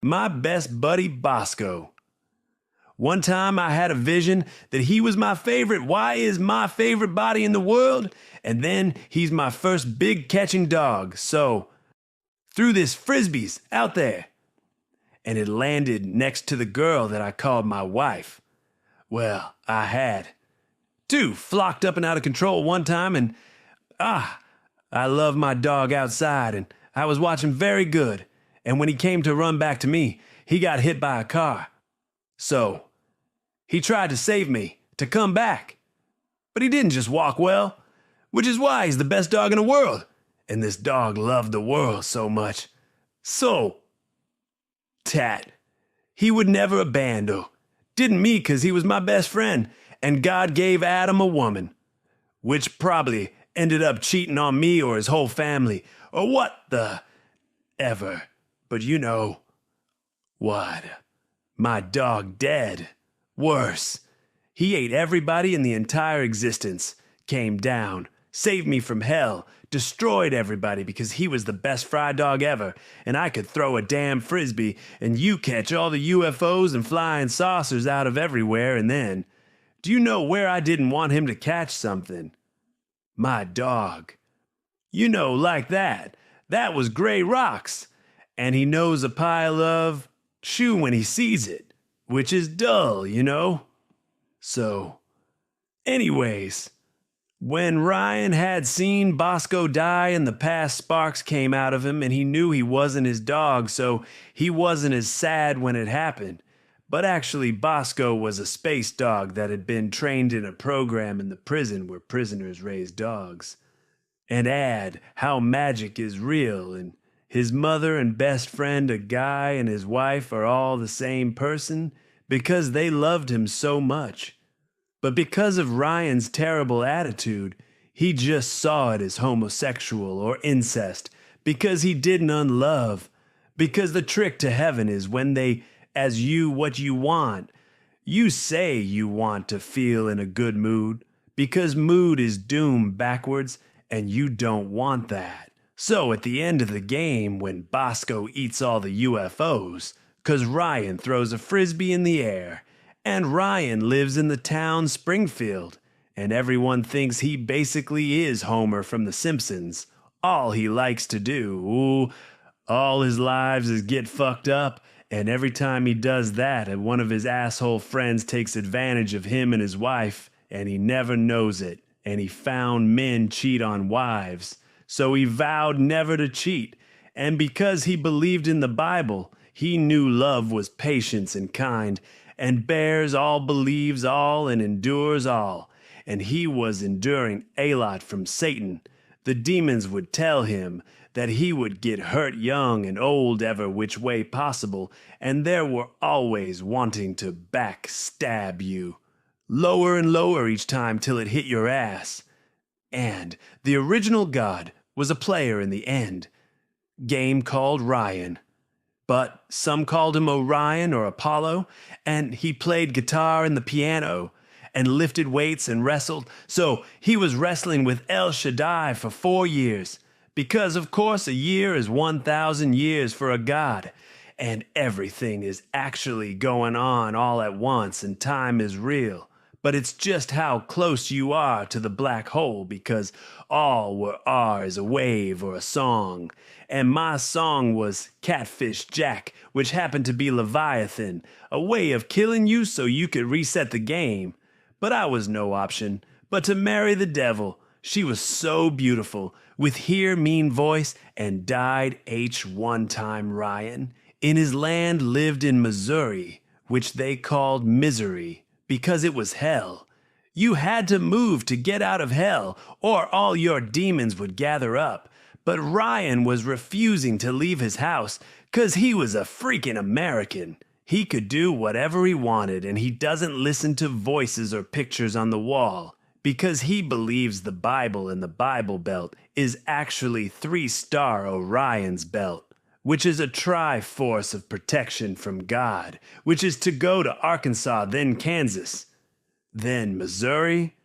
My best buddy Bosco. One time I had a vision that he was my favorite. Why is my favorite body in the world? And then he's my first big catching dog. So, threw this frisbees out there. And it landed next to the girl that I called my wife. Well, I had two flocked up and out of control one time, and I love my dog outside, and I was watching very good. And when he came to run back to me, he got hit by a car. So, he tried to save me, to come back. But he didn't just walk well, which is why he's the best dog in the world. And this dog loved the world so much. So, Tat, he would never abandon. Didn't me, 'cause he was my best friend, and God gave Adam a woman, which probably ended up cheating on me or his whole family, or what the ever. But you know what? My dog dead. Worse. He ate everybody in the entire existence, came down, saved me from hell, destroyed everybody because he was the best fry dog ever, and I could throw a damn frisbee and you catch all the UFOs and flying saucers out of everywhere, and then, do you know where I didn't want him to catch something? My dog. You know, like that. That was gray rocks. And he knows a pile of shoe when he sees it, which is dull, you know? So, anyways, when Ryan had seen Bosco die and the past sparks came out of him, and he knew he wasn't his dog, so he wasn't as sad when it happened. But actually, Bosco was a space dog that had been trained in a program in the prison where prisoners raise dogs. And add how magic is real, and his mother and best friend, a guy, and his wife are all the same person because they loved him so much. But because of Ryan's terrible attitude, he just saw it as homosexual or incest because he didn't unlove. Because the trick to heaven is when they as you what you want. You say you want to feel in a good mood because mood is doomed backwards and you don't want that. So at the end of the game, when Bosco eats all the UFOs, 'cause Ryan throws a frisbee in the air, and Ryan lives in the town Springfield, and everyone thinks he basically is Homer from The Simpsons. All he likes to do, all his lives is get fucked up, and every time he does that, and one of his asshole friends takes advantage of him and his wife, and he never knows it, and he found men cheat on wives. So he vowed never to cheat, and because he believed in the Bible, he knew love was patience and kind, and bears all, believes all, and endures all. And he was enduring a lot from Satan. The demons would tell him that he would get hurt young and old ever which way possible, and there were always wanting to backstab you. Lower and lower each time till it hit your ass. And the original God was a player in the end. Game called Ryan. But some called him Orion or Apollo, and he played guitar and the piano, and lifted weights and wrestled, so he was wrestling with El Shaddai for 4 years, because of course a year is 1,000 years for a god, and everything is actually going on all at once and time is real. But it's just how close you are to the black hole, because all are is a wave or a song. And my song was Catfish Jack, which happened to be Leviathan, a way of killing you so you could reset the game. But I was no option but to marry the devil. She was so beautiful, with here mean voice, and died one time Ryan. In his land lived in Missouri, which they called Misery. Because it was hell. You had to move to get out of hell, or all your demons would gather up. But Ryan was refusing to leave his house, 'cause he was a freaking American. He could do whatever he wanted, and he doesn't listen to voices or pictures on the wall, because he believes the Bible and the Bible Belt is actually 3-star Orion's belt, which is a tri-force of protection from God, which is to go to Arkansas, then Kansas, then Missouri.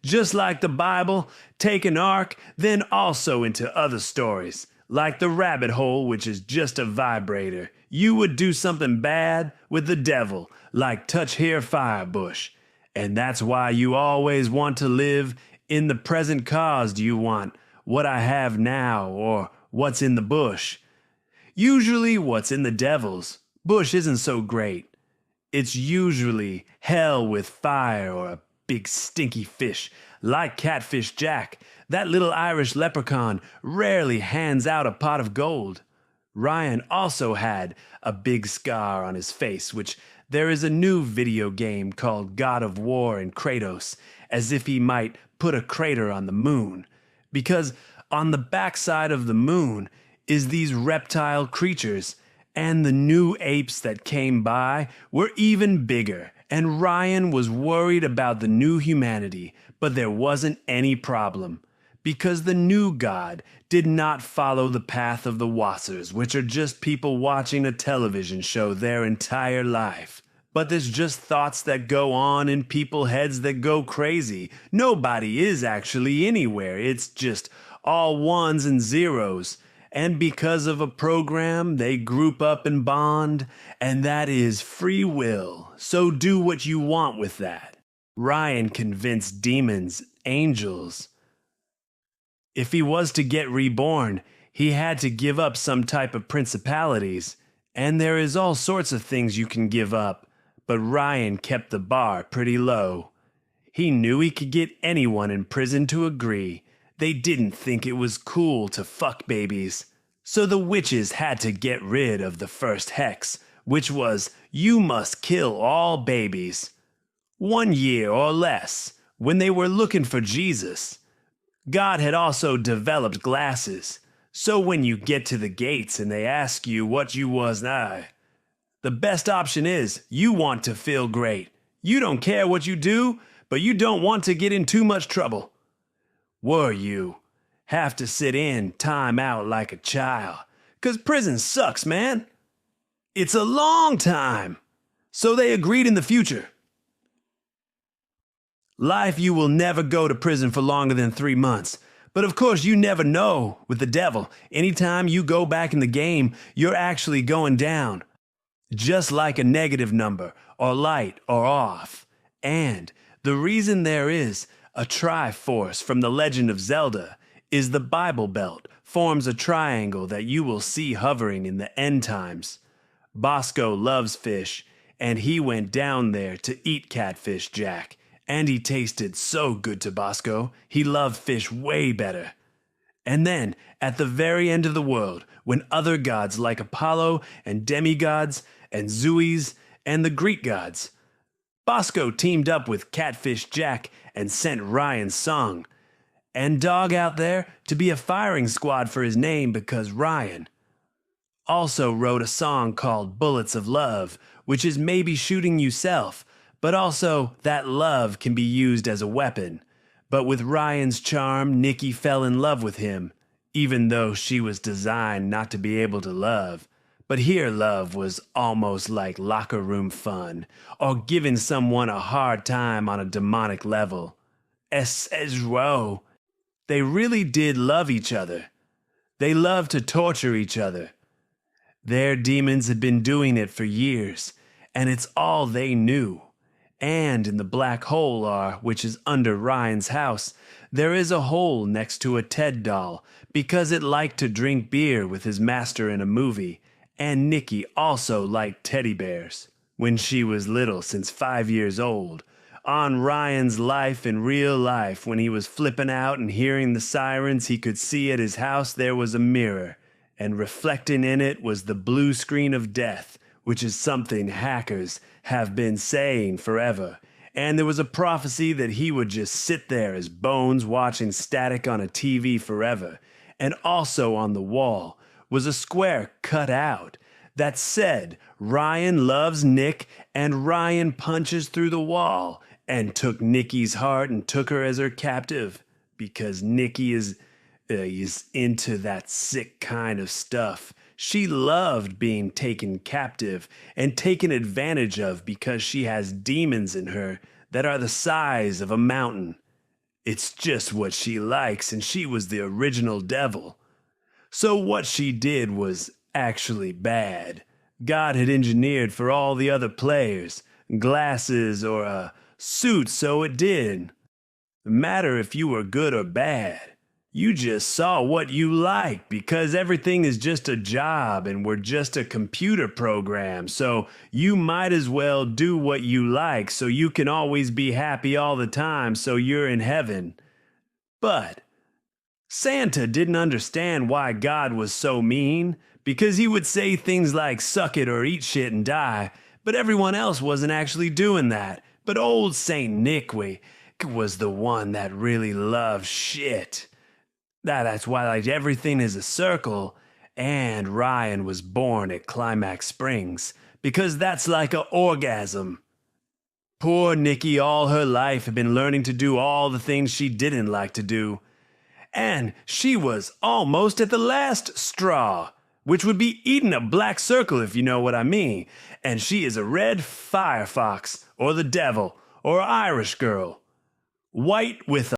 Just like the Bible, take an ark, then also into other stories, Like the rabbit hole, which is just a vibrator. You would do something bad with the devil, like touch here firebush. And that's why you always want to live in the present cause. Do you want what I have now or what's in the bush? Usually what's in the devil's bush isn't so great. It's usually hell with fire or a big stinky fish, like Catfish Jack. That little Irish leprechaun rarely hands out a pot of gold. Ryan also had a big scar on his face, which there is a new video game called God of War and Kratos, as if he might put a crater on the moon. Because on the backside of the moon is these reptile creatures, and the new apes that came by were even bigger, and Ryan was worried about the new humanity, but there wasn't any problem. Because the new God did not follow the path of the Wassers, which are just people watching a television show their entire life. But there's just thoughts that go on in people's heads that go crazy. Nobody is actually anywhere. It's just all ones and zeros. And because of a program, they group up and bond, and that is free will. So do what you want with that. Ryan convinced demons, angels. If he was to get reborn, he had to give up some type of principalities. And there is all sorts of things you can give up, but Ryan kept the bar pretty low. He knew he could get anyone in prison to agree. They didn't think it was cool to fuck babies. So the witches had to get rid of the first hex, which was, you must kill all babies. 1 year or less, when they were looking for Jesus. God had also developed glasses, so when you get to the gates and they ask you what you was, the best option is you want to feel great. You don't care what you do, but you don't want to get in too much trouble. Were you have to sit in time out like a child, 'cause prison sucks, man. It's a long time. So they agreed in the future. Life, you will never go to prison for longer than 3 months. But of course, you never know with the devil. Anytime you go back in the game, you're actually going down. Just like a negative number, or light, or off. And the reason there is a Triforce from the Legend of Zelda is the Bible Belt forms a triangle that you will see hovering in the end times. Bosco loves fish, and he went down there to eat Catfish Jack. And he tasted so good to Bosco, he loved fish way better. And then, at the very end of the world, when other gods like Apollo and demigods and Zeus and the Greek gods, Bosco teamed up with Catfish Jack and sent Ryan's song. And Dog out there to be a firing squad for his name because Ryan also wrote a song called Bullets of Love, which is maybe shooting yourself, but also that love can be used as a weapon. But with Ryan's charm, Nikki fell in love with him, even though she was designed not to be able to love. But here love was almost like locker room fun, or giving someone a hard time on a demonic level. Esro. They really did love each other. They loved to torture each other. Their demons had been doing it for years, and it's all they knew. And in the black hole which is under Ryan's house, there is a hole next to a Ted doll, because it liked to drink beer with his master in a movie, and Nikki also liked teddy bears when she was little, since 5 years old. On Ryan's life in real life, when he was flipping out and hearing the sirens, he could see at his house there was a mirror, and reflecting in it was the blue screen of death, which is something hackers have been saying forever. And there was a prophecy that he would just sit there as bones watching static on a TV forever. And also on the wall was a square cut out that said, Ryan loves Nick, and Ryan punches through the wall and took Nikki's heart and took her as her captive, because Nikki is into that sick kind of stuff. She loved being taken captive and taken advantage of because she has demons in her that are the size of a mountain. It's just what she likes, and she was the original devil. So what she did was actually bad. God had engineered for all the other players glasses or a suit, so it did. No matter if you were good or bad. You just saw what you liked because everything is just a job and we're just a computer program. So you might as well do what you like so you can always be happy all the time so you're in heaven. But Santa didn't understand why God was so mean because he would say things like suck it or eat shit and die, but everyone else wasn't actually doing that. But old Saint Nick was the one that really loved shit. That's why like everything is a circle, and Ryan was born at Climax Springs, because that's like a orgasm. Poor Nikki all her life had been learning to do all the things she didn't like to do. And she was almost at the last straw, which would be eating a black circle if you know what I mean. And she is a red firefox, or the devil, or Irish girl. White with a